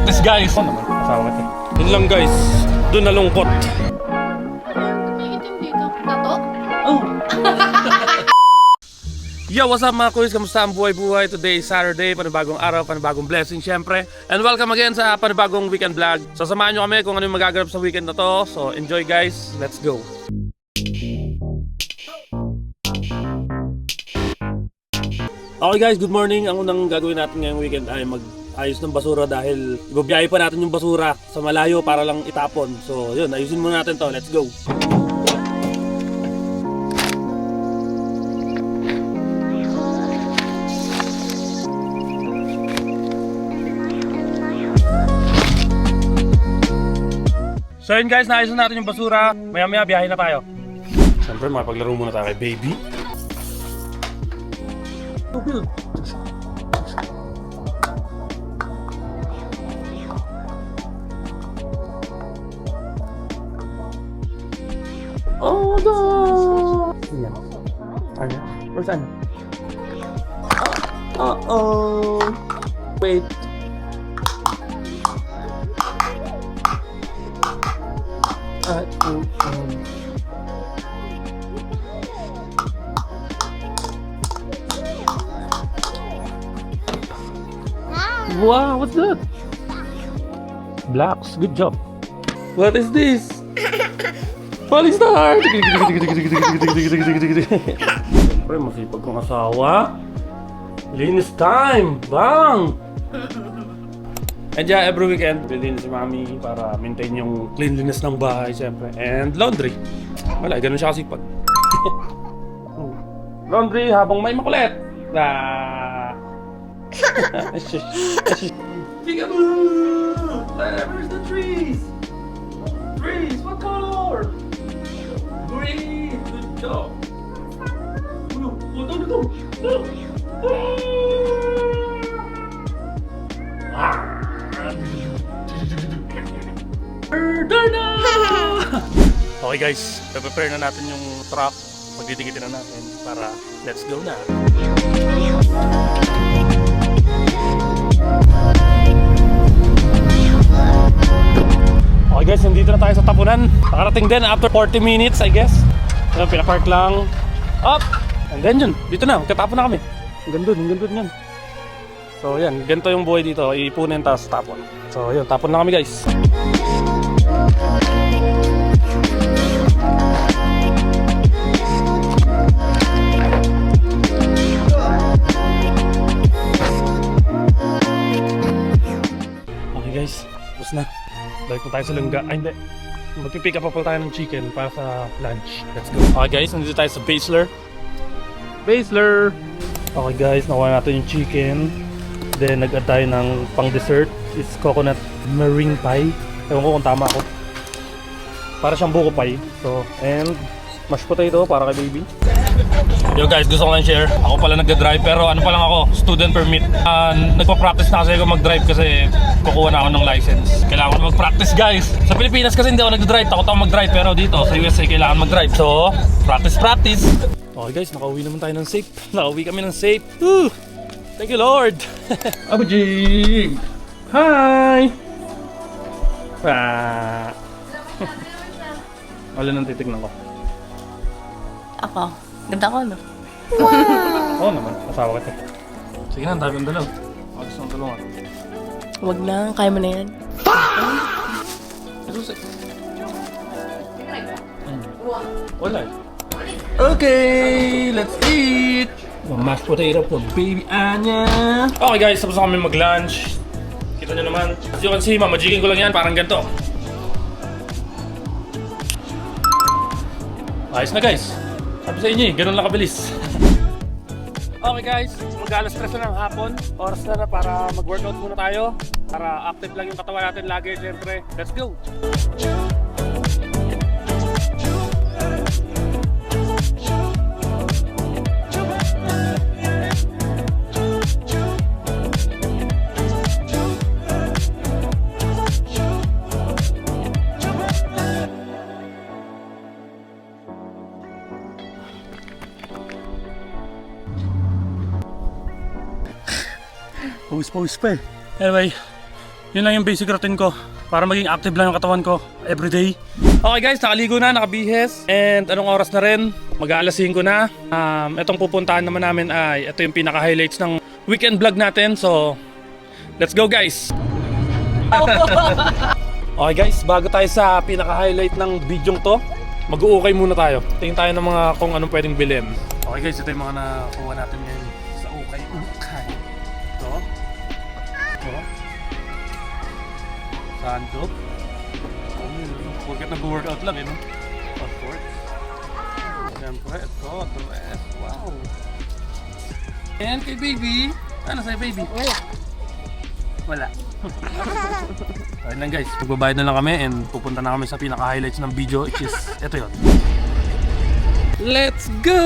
practice guys. Ano naman, asawa ko. Yun lang guys, doon nalungkot. May itim dito. Tato? Oh. Yo, what's up mga kuys? Kamusta ang buhay-buhay? Today is Saturday, panibagong araw, panibagong blessing syempre. And welcome again sa panibagong weekend vlog. So samahan nyo kami kung ano yung magaganap sa weekend na to. So enjoy guys, let's go. Okay guys, good morning. Ang unang gagawin natin ngayong weekend ay mag-ayos ng basura dahil ibabiyahe pa natin yung basura sa malayo para lang itapon. So yun, ayusin muna natin to. Let's go. So yun guys, naayos na natin yung basura. Maya-maya biyahe na tayo. Siyempre, mapaglaro muna tayo kay baby. Oh no! Ayan. Ano? Where's ano? Uh-oh! Wait. Wow, what's that? Blacks, good job. What is this? Falling star! Siyempre, masipag kong asawa. Linis time! Bang! And yeah, every weekend, bilhin si mami para maintain yung cleanliness ng bahay, siyempre. And laundry. Wala, ganun siya kasipag. Laundry habang may makulit. Peekaboo! Where's the trees? Trees, what color? Green, good job. Okay guys, prepare na natin yung truck. Pagdidikitin na natin para let's go na. Okay guys, nandito na tayo sa tapunan. Nakarating din after 40 minutes I guess. Pinapark lang. Up! And then yun, dito na, magkatapon na kami. Ang gandun yan. So yan, ganito yung buhay dito. Ipunin tapos tapon. So yun, tapon na kami guys. Okay guys, tapos na. Balik na tayo sa Lungga. Ay hindi, magpipick up pa pala tayo ng chicken para sa lunch. Let's go. Okay guys, nandito tayo sa Basler! Okay guys, nakuha natin yung chicken. Then nag-add tayo ng pang dessert. It's coconut meringue pie. Ewan ko kung tama ako. Para siyang buko pie. So, and mashed potato para kay baby. Yo guys, gusto ko lang share. Ako pala nagda-drive pero ano pa lang ako, student permit. Nagpa-practice na kasi ako mag-drive kasi kukuha na ako ng license. Kailangan ko mag-practice guys. Sa Pilipinas kasi hindi ako nagda-drive, takot ako mag-drive. Pero dito sa USA kailangan mag-drive. So, practice. Okay guys, nakauwi naman tayo ng safe. Nakauwi kami ng safe. Woo! Thank you Lord! Abu Jing! Hi! Wala nang titignan ko. Ako. Ganda ko, no? Oo naman, asawa ka. Sige na, ang dami ng dalaw. Gusto ng tulungan. Huwag na, kaya mo na yan. Wala eh. Okay, let's eat! Mashed potato for baby Anya. Okay guys, tapos na kami mag-lunch. Kita nyo naman. As you can see, mamajigin ko lang yan, parang ganito. Ayos na guys. Sabi sa inyo eh, ganun lang kabilis. Okay guys, mag-alas 3 na ng hapon. Oras na para mag-workout muna tayo. Para active lang yung katawan natin lagi, siyempre. Let's go! Pawis pa eh. Anyway, Yun lang yung basic routine ko para maging active lang yung katawan ko everyday. Okay guys, nakaligo na, nakabihes. And anong oras na rin? Mag-aalas 5 na. Itong pupuntahan naman namin ay ito yung pinaka-highlights ng weekend vlog natin. So, let's go guys! Okay guys, bago tayo sa pinaka-highlight ng video to, mag-uukay muna tayo. Tingin tayo ng mga kung anong pwedeng bilhin. Okay guys, ito yung mga nakuha natin ngayon sa ukay. Ito. Ito. Sandok. Forget nag-workout lang eh, no? Of course. Siyempre, ito. Dress. Wow. And kay baby. Ano sa'yo baby? Wala. Wala. Ayun lang guys, magbabayad na lang kami and pupunta na kami sa pinaka-highlights ng video, which is ito yun. Let's go!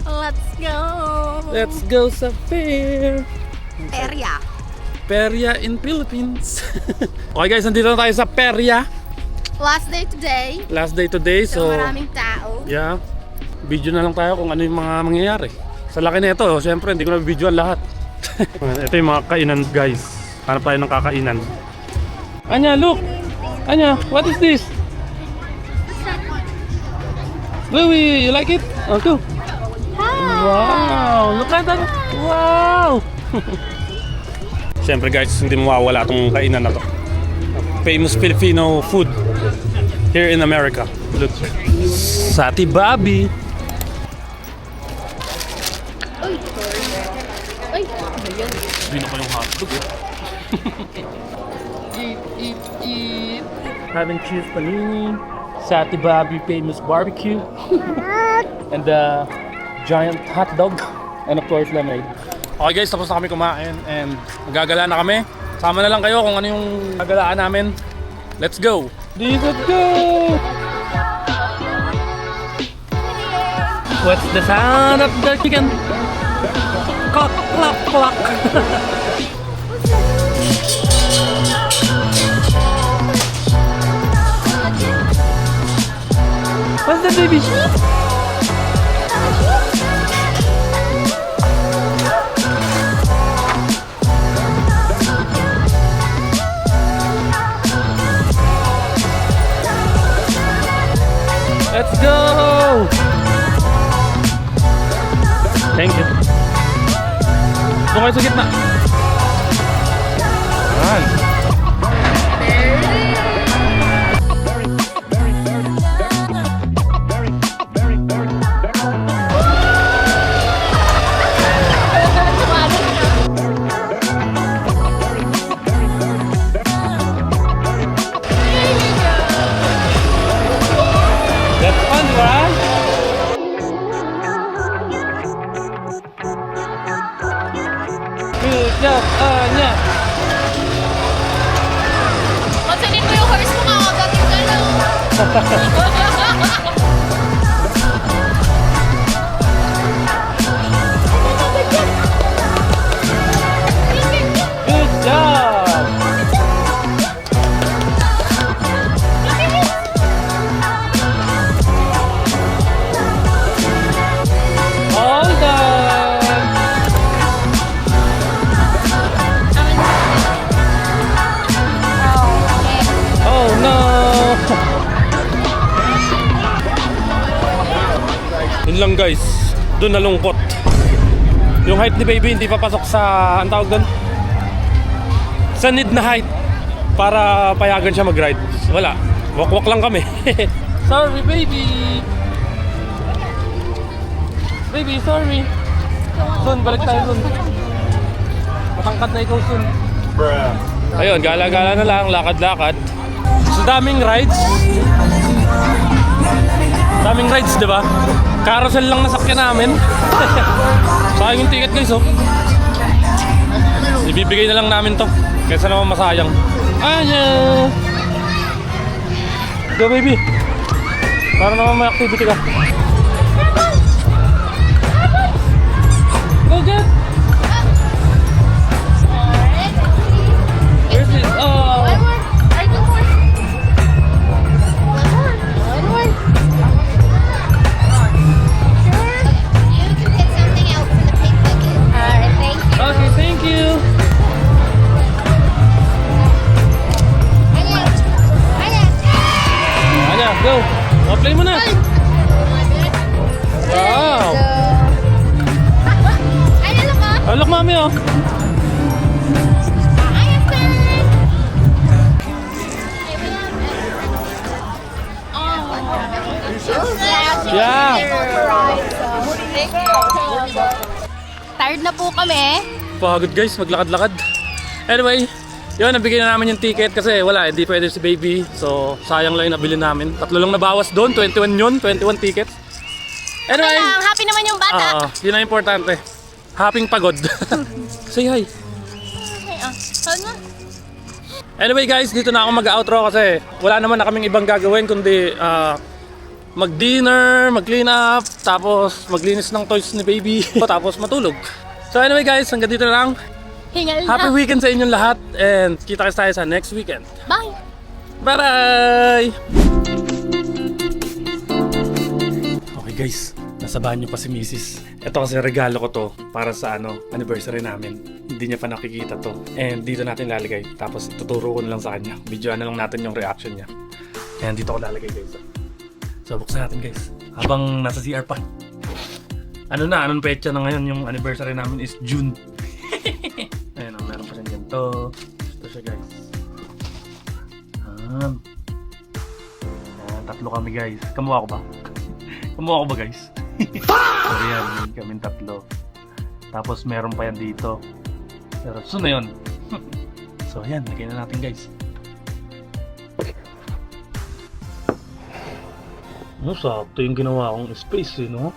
Let's go! Let's go sa fair! Perya. Perya in Philippines. Okay guys, nandito na tayo sa Perya. Last day today. Last day today, So, so maraming tao. yeah, video na lang tayo kung ano yung mga mangyayari. Sa laki na ito, syempre hindi ko na videoan lahat. Ito yung mga kainan guys. Hanap tayo ng kakainan. Anya, look! Anya, what is this? Louie, you like it? Oh, go! Wow! Look at that! Wow! Siyempre guys, hindi mawawala itong kainan na to. Famous Filipino food here in America. Look. Sati Babi. Ay, ano yun? Bino ko yung hotdog eh. Eat. Having cheese panini. Sati Babi famous barbecue. And the giant hot dog. And of course lemonade. Okay guys, tapos na kami kumain and magagala na kami. Sama na lang kayo kung ano yung nagalaan namin. Let's go! Let's go! What's the sound of the chicken? Cluck, cluck, cluck! What's that baby? Let's go! Thank you. Doon kayo sa gitna. Ayan. That's fun, right? Good job, Anya! Matsanin mo yung horse mo kakagating ka lang. Good job! All done! Oh no! Yun lang guys, doon nalungkot. Yung height ni baby hindi papasok sa, ang tawag doon? Sa need na height para payagan siya mag-ride. Wala, walk-walk lang kami. Sorry baby! Baby, sorry. Soon, balik tayo soon. Matangkad na ikaw soon. Ayun, gala-gala na lang, lakad-lakad. So daming rides. Daming rides, di ba? Carousel lang nasakyan namin. Sayang yung ticket guys, oh. Ibibigay na lang namin to. Kaysa naman masayang. Ayan! Go baby! Para naman may activity ka. Go get! Where's it? Oh! One more. Ay, two more. One more. Sure? You can get something out for the pig bucket. Alright, thank you. Okay, thank you! Tired na po kami. Pagod guys, maglakad-lakad. Anyway, yun, nabigyan na namin yung ticket kasi wala, hindi pwede si baby. So, sayang lang yung nabili namin. 3 lang nabawas doon, 21 yun, 21 tickets. Anyway, Kaya happy naman yung bata. yun ang importante. Happing pagod. Say hi. Ay, ano? Anyway guys, dito na ako mag-outro kasi wala naman na kaming ibang gagawin kundi mag-dinner, mag-clean up, tapos maglinis ng toys ni baby, tapos matulog. So anyway guys, hanggang dito na lang. Hingal Happy na. weekend sa inyong lahat and kita-kits tayo sa next weekend. Bye. Bye-bye! Okay guys, nasabahan niyo pa si Mrs. Ito kasi regalo ko to para sa anniversary namin. Hindi niya pa nakikita to. And dito natin lalagay. Tapos tuturo ko na lang sa kanya. Videoan na lang natin yung reaction niya. And dito ko lalagay guys. So buksan natin guys. Habang nasa CR pa. Anong petsa na ngayon? Yung anniversary namin is June. Ayun, meron pa siyang ganito. Ito siya guys. Ayan, 3 kami guys. Kamuha ko ba? Kamuha ko ba guys? So yan, kaming 3. Tapos meron pa yan dito. Pero so na yun. So ayan, lagay na natin guys. Sakto yung ginawa kong space eh, no?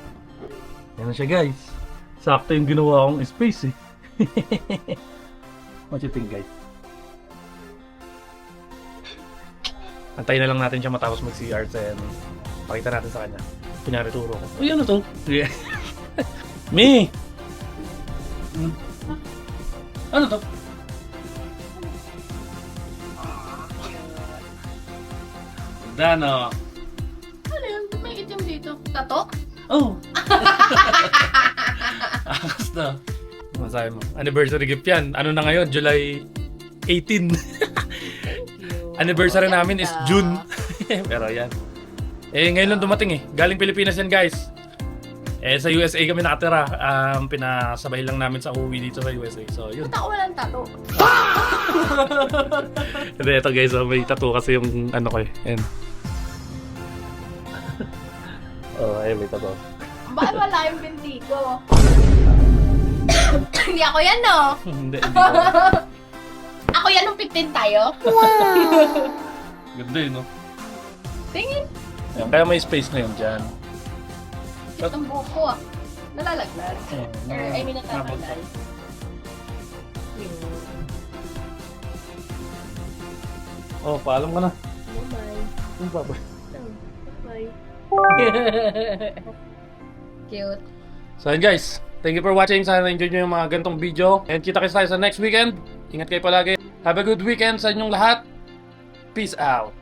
Yan na siya guys. Sakto yung ginawa kong space eh. What you think guys? Antayin na lang natin siya matapos mag-CR and pakita natin sa kanya. Kunyari turo ko. Uy, ano to? Me! Ano to? Dano. Ano yun? May itim dito. Tato? Oh! Akas na. Masabi mo. Anniversary gift yan. Ano na ngayon? July 18. Anniversary namin is June. Pero yan. Ngayon lang dumating eh. Galing Pilipinas yan guys. Sa USA kami nakatira. Pinasabay lang namin sa uwi dito sa USA. So yun. Ba't ako walang tato? Hindi, ito guys. May tattoo kasi yung ano ko eh. Ayan. Ayun, may tattoo. Bakit wala yung binti ko? Hindi ako yan, no? Hindi. Ako yan nung 15 tayo. Ganda yun, no? Tingin. Ayan, kaya may space na yun dyan. Itong buhok ko ah. Nalalaglag. Or I mean natatanggal. Oh, paalam ka na. Bye. Yung papa. Bye. Cute. So yun guys, thank you for watching. Sana na-enjoy nyo yung mga gantong video. And kita-kits tayo sa next weekend. Ingat kayo palagi. Have a good weekend sa inyong lahat. Peace out.